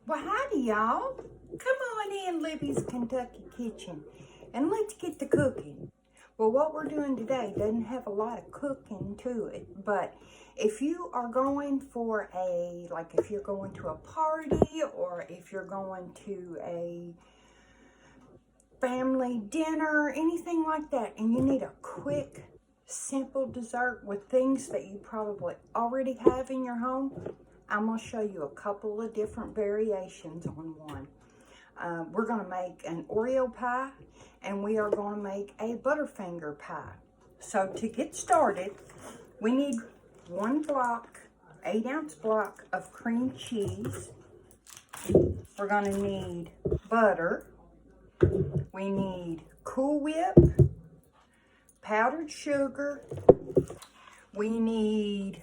Well, howdy, y'all. Come on in Libby's Kentucky Kitchen, and let's get to cooking. Well, what we're doing today doesn't have a lot of cooking to it, but if you are going for if you're going to a party, or if you're going to a family dinner, anything like that, and you need a quick, simple dessert with things that you probably already have in your home, I'm going to show you a couple of different variations on one. We're going to make an Oreo pie, and we are going to make a Butterfinger pie. So to get started, we need 1 block, 8-ounce block of cream cheese. We're going to need butter. We need Cool Whip, powdered sugar. We need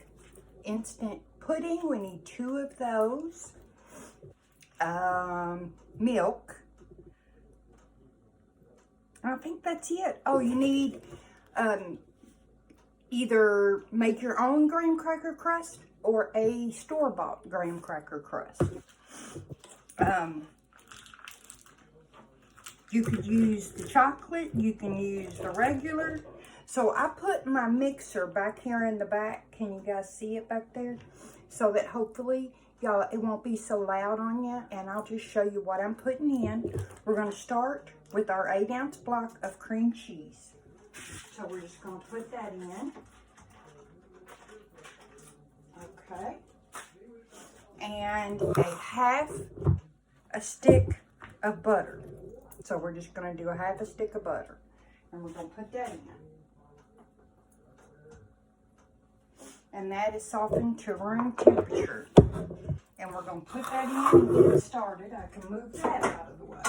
instant pudding. We need 2 of those. Milk. I think that's it. Oh, you need either make your own graham cracker crust or a store-bought graham cracker crust. You could use the chocolate. You can use the regular. So I put my mixer back here in the back. Can you guys see it back there? So that hopefully, y'all, it won't be so loud on you. And I'll just show you what I'm putting in. We're going to start with our 8-ounce block of cream cheese. So we're just going to put that in. Okay. And a half a stick of butter. So we're just going to do a half a stick of butter. And we're going to put that in. And that is softened to room temperature. And we're going to put that in and get it started. I can move that out of the way.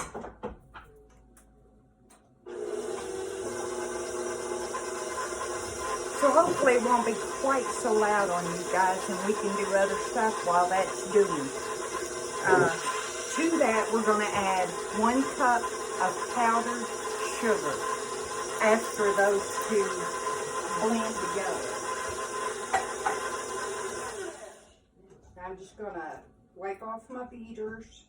So hopefully it won't be quite so loud on you guys, and we can do other stuff while that's doing. To that, we're going to add 1 cup of powdered sugar after those 2 blend together. I'm just going to wipe off my beaters.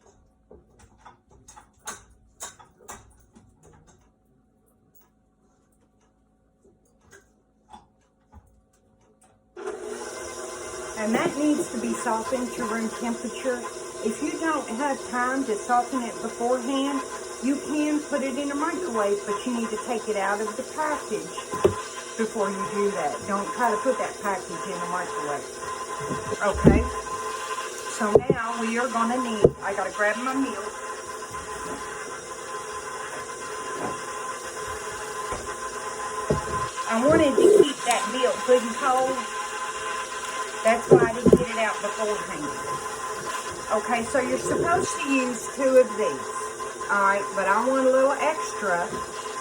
And that needs to be softened to room temperature. If you don't have time to soften it beforehand, you can put it in a microwave, but you need to take it out of the package before you do that. Don't try to put that package in the microwave. Okay? So now we are going to need, I got to grab my milk. I wanted to keep that milk good and cold. That's why I didn't get it out beforehand. Okay, so you're supposed to use 2 of these. Alright, but I want a little extra.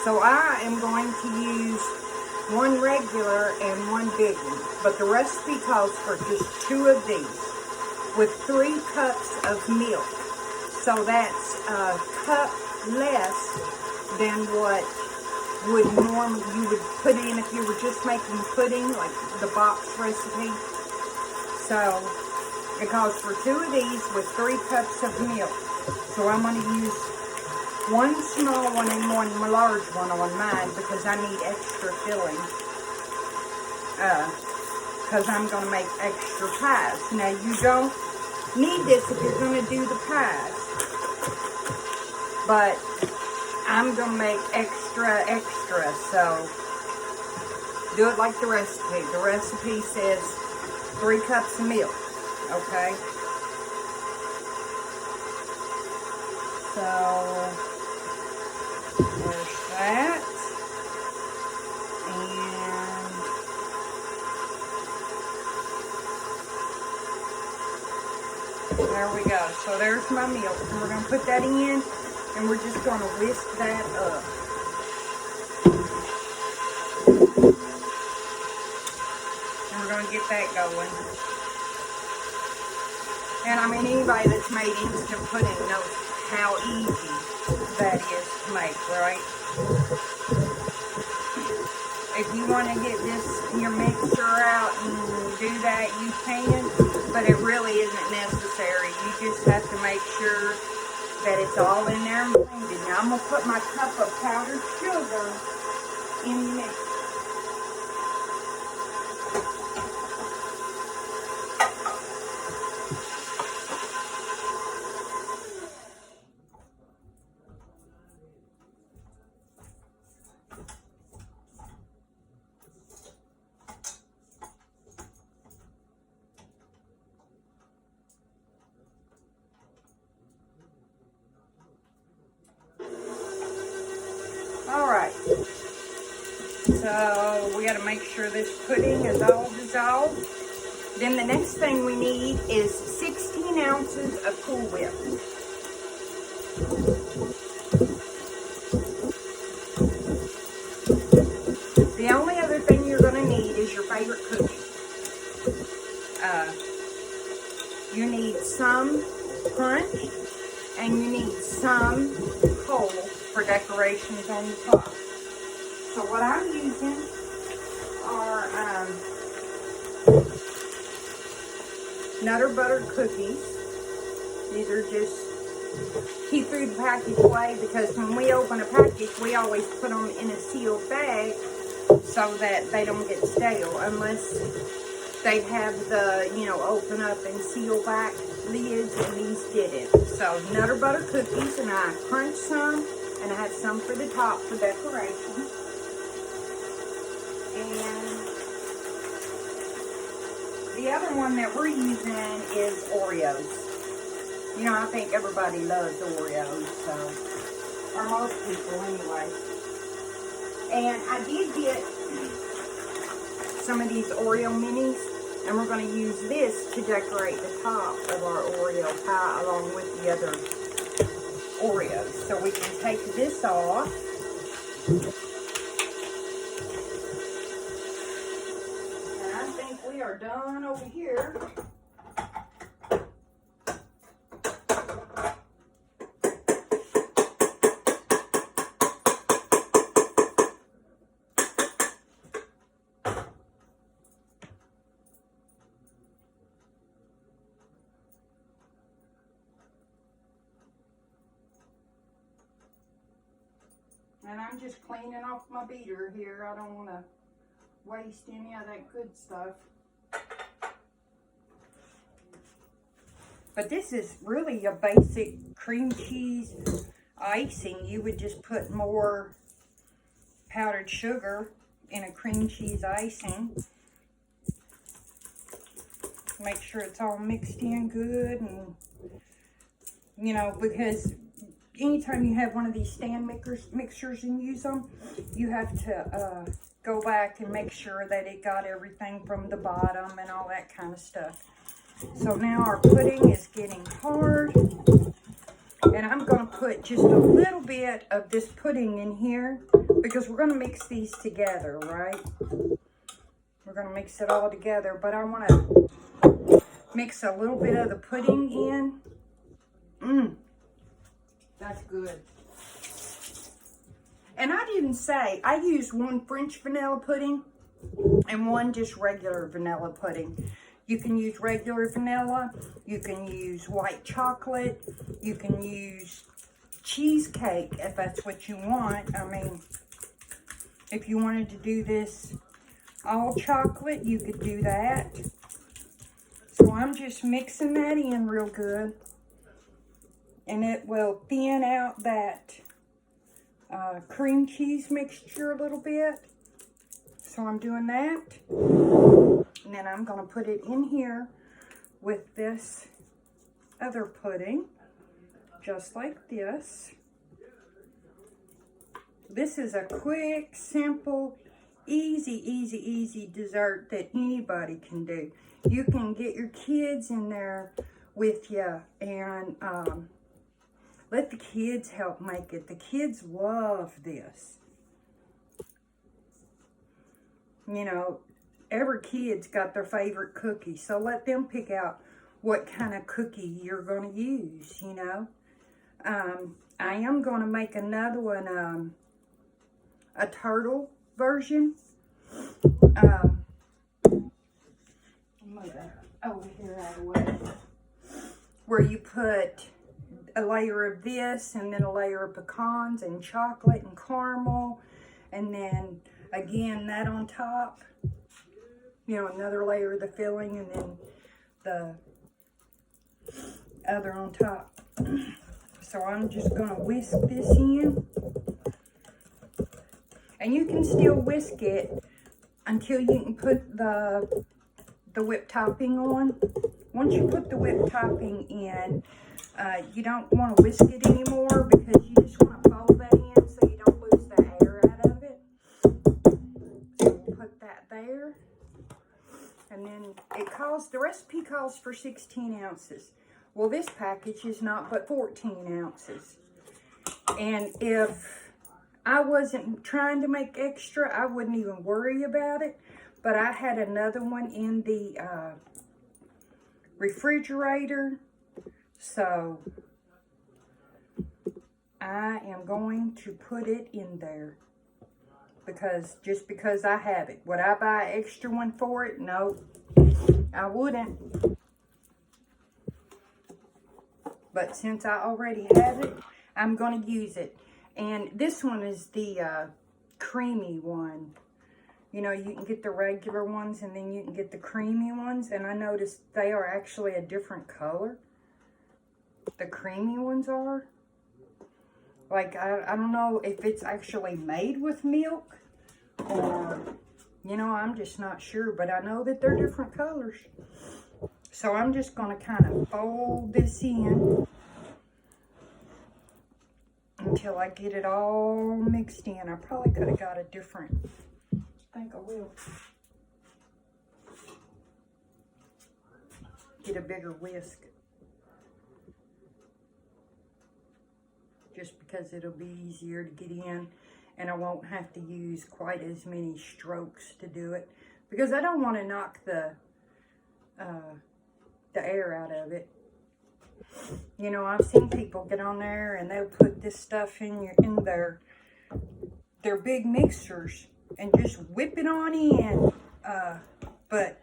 So I am going to use 1 regular and 1 big one. But the recipe calls for just 2 of these with 3 cups of milk. So that's a cup less than what you would put in if you were just making pudding, like the box recipe. So it calls for 2 of these with 3 cups of milk. So I'm going to use 1 small one and 1 large one on mine because I need extra filling. Because I'm going to make extra pies. Now you don't need this if you're going to do the pies. But I'm going to make extra, so do it like the recipe. The recipe says 3 cups of milk, okay? So, there's that. And there we go. So there's my milk. And we're going to put that in, and we're just going to whisk that up. And we're going to get that going. And I mean, anybody that's made instant pudding knows how easy that is to make, right? If you want to get your mixer out and do that, you can, but it really isn't necessary. necessary. You just have to make sure that it's all in there and blended. Now I'm going to put my cup of powdered sugar in the mixer. Alright, so we got to make sure this pudding is all dissolved. Then the next thing we need is 16 ounces of Cool Whip. The only other thing you're going to need is your favorite cookie. You need some crunch and you need some coal for decorations on the top. So what I'm using are Nutter Butter cookies. These are just keep through the package way, because when we open a package, we always put them in a sealed bag so that they don't get stale, unless they have the, you know, open up and seal back lids, and these didn't. So Nutter Butter cookies, and I crunched some, and I have some for the top for decoration. And the other one that we're using is Oreos. You know, I think everybody loves Oreos, so, or most people anyway. And I did get some of these Oreo minis, and we're going to use this to decorate the top of our Oreo pie along with the other Oreos. So we can take this off. And I think we are done over here. And I'm just cleaning off my beater here. I don't want to waste any of that good stuff. But this is really a basic cream cheese icing. You would just put more powdered sugar in a cream cheese icing. Make sure it's all mixed in good, and, you know, because anytime you have one of these stand mixers and use them, you have to go back and make sure that it got everything from the bottom and all that kind of stuff. So now our pudding is getting hard, and I'm going to put just a little bit of this pudding in here, because we're going to mix these together, right? We're going to mix it all together, but I want to mix a little bit of the pudding in. That's good. And I didn't say, I used one French vanilla pudding and one just regular vanilla pudding. You can use regular vanilla, you can use white chocolate, you can use cheesecake if that's what you want. I mean, if you wanted to do this all chocolate, you could do that. So I'm just mixing that in real good. And it will thin out that cream cheese mixture a little bit. So I'm doing that. And then I'm going to put it in here with this other pudding. Just like this. This is a quick, simple, easy dessert that anybody can do. You can get your kids in there with you and let the kids help make it. The kids love this. You know, every kid's got their favorite cookie, so let them pick out what kind of cookie you're going to use, you know. I am going to make another one, a turtle version. Move that over here out of the way. where you put a layer of this and then a layer of pecans and chocolate and caramel, and then again that on top, you know, another layer of the filling, and then the other on top. So I'm just going to whisk this in, and you can still whisk it until you can put the whipped topping on. Once you put the whipped topping in, you don't want to whisk it anymore, because you just want to fold that in so you don't lose the air out of it. So we'll put that there. And then the recipe calls for 16 ounces. Well, this package is not but 14 ounces. And if I wasn't trying to make extra, I wouldn't even worry about it. But I had another one in the refrigerator. So I am going to put it in there. Just because I have it. Would I buy an extra one for it? No, I wouldn't. But since I already have it, I'm going to use it. And this one is the creamy one. You know, you can get the regular ones and then you can get the creamy ones. And I noticed they are actually a different color. The creamy ones are. Like, I don't know if it's actually made with milk, or, you know, I'm just not sure. But I know that they're different colors. So I'm just going to kind of fold this in until I get it all mixed in. I probably could have got a different, I think I will. Get a bigger whisk. Just because it'll be easier to get in, and I won't have to use quite as many strokes to do it, because I don't want to knock the air out of it. You know, I've seen people get on there and they'll put this stuff in their big mixers and just whip it on in. But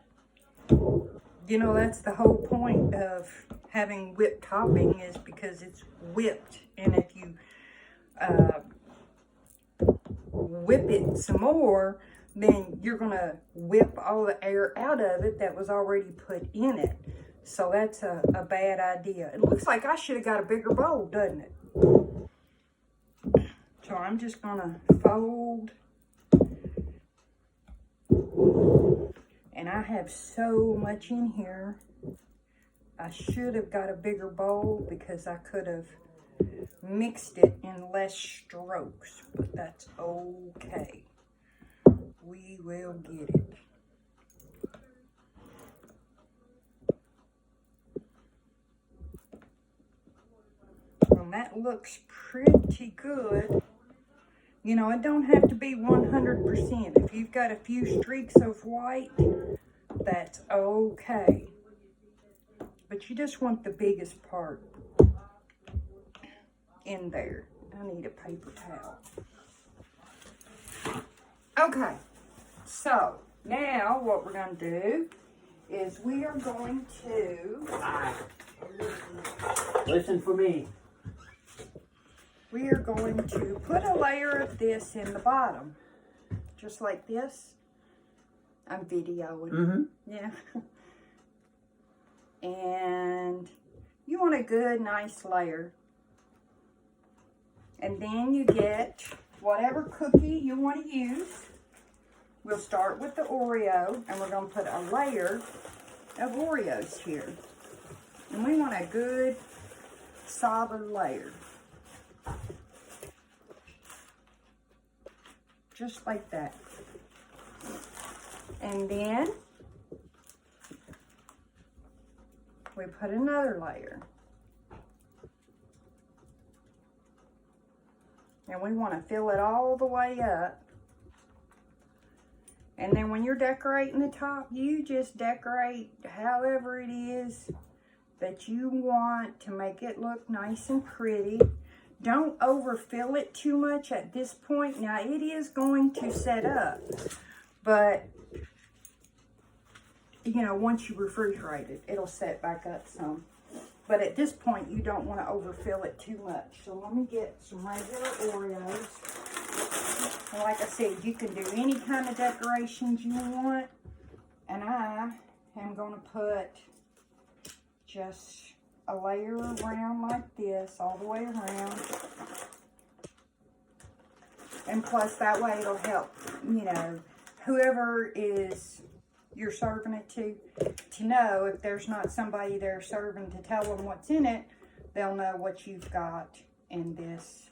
you know, that's the whole point of having whipped topping, is because it's whipped. And if you whip it some more, then you're going to whip all the air out of it that was already put in it. So that's a bad idea. It looks like I should have got a bigger bowl, doesn't it? So I'm just going to fold. And I have so much in here. I should have got a bigger bowl, because I could have mixed it in less strokes. But that's okay. We will get it. Well, that looks pretty good. You know, it don't have to be 100%. If you've got a few streaks of white, that's okay. But you just want the biggest part in there. I need a paper towel. Okay, so now what we're going to do is we are going to... Listen for me. We are going to put a layer of this in the bottom. Just like this. I'm videoing. Mm-hmm. Yeah. And you want a good, nice layer. And then you get whatever cookie you want to use. We'll start with the Oreo, and we're going to put a layer of Oreos here. And we want a good, solid layer. Just like that. And then we put another layer. And we want to fill it all the way up. And then when you're decorating the top, you just decorate however it is that you want to make it look nice and pretty. Don't overfill it too much at this point. Now, it is going to set up, but, you know, once you refrigerate it, it'll set back up some. But at this point, you don't want to overfill it too much. So let me get some regular Oreos. And like I said, you can do any kind of decorations you want. And I am going to put just a layer around like this, all the way around. And plus, that way it'll help, you know, whoever is you're serving it to know if there's not somebody there serving to tell them what's in it, they'll know what you've got in this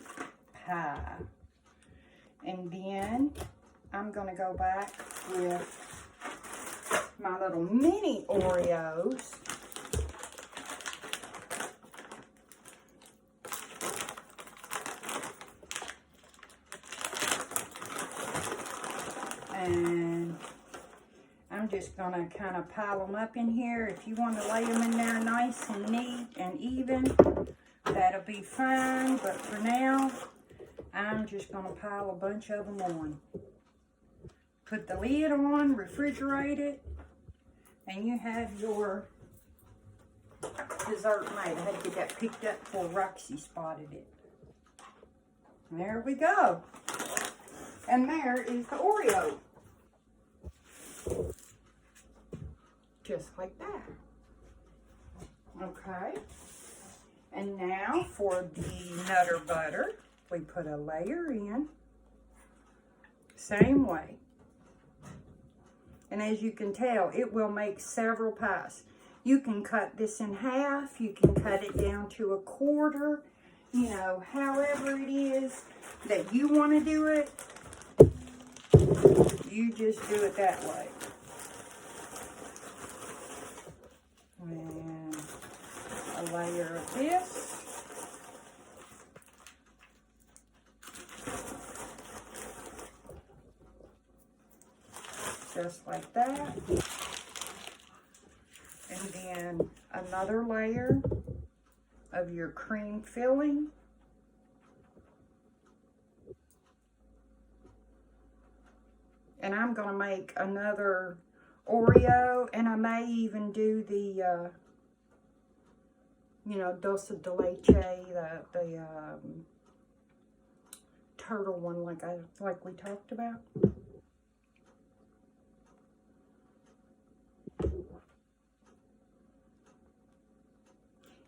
pie. And then I'm going to go back with my little mini Oreos. And I'm just going to kind of pile them up in here. If you want to lay them in there nice and neat and even, that'll be fine. But for now, I'm just going to pile a bunch of them on. Put the lid on, refrigerate it, and you have your dessert made. I had to get that picked up before Roxy spotted it. There we go. And there is the Oreo. Just like that. Okay. And now for the Nutter Butter, we put a layer in. Same way. And as you can tell, it will make several pies. You can cut this in half. You can cut it down to a quarter. You know, however it is that you want to do it. You just do it that way. And a layer of this. Just like that. And then another layer of your cream filling. And I'm going to make another Oreo, and I may even do the, you know, dulce de leche, the turtle one like we talked about.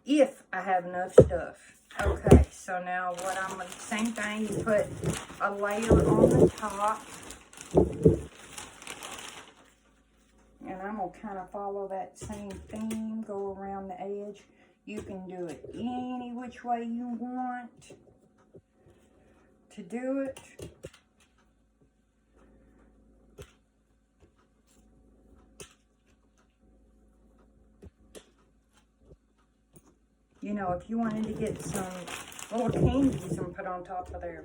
If I have enough stuff. Okay, so now what I'm going to, same thing, you put a layer on the top. And I'm going to kind of follow that same theme, go around the edge. You can do it any which way you want to do it. You know, if you wanted to get some little candies and put on top of there.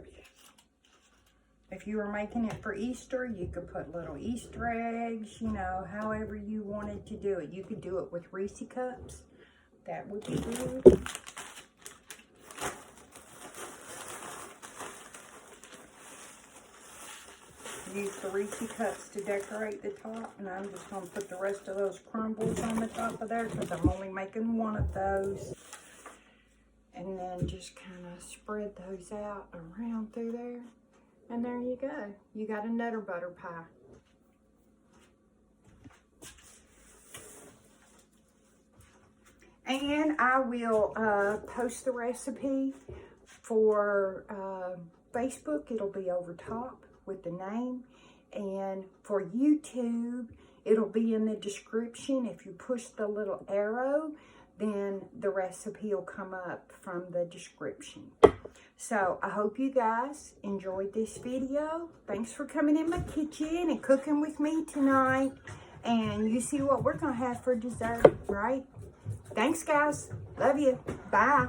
If you were making it for Easter, you could put little Easter eggs, you know, however you wanted to do it. You could do it with Reese cups. That would be good. Use the Reese cups to decorate the top, and I'm just going to put the rest of those crumbles on the top of there because I'm only making one of those. And then just kind of spread those out around through there. And there you go. You got a Nutter Butter pie. And I will post the recipe for Facebook. It'll be over top with the name. And for YouTube, it'll be in the description. If you push the little arrow, then the recipe will come up from the description. So I hope you guys enjoyed this video. Thanks for coming in my kitchen and cooking with me tonight. And you see what we're going to have for dessert, right? Thanks, guys. Love you. Bye.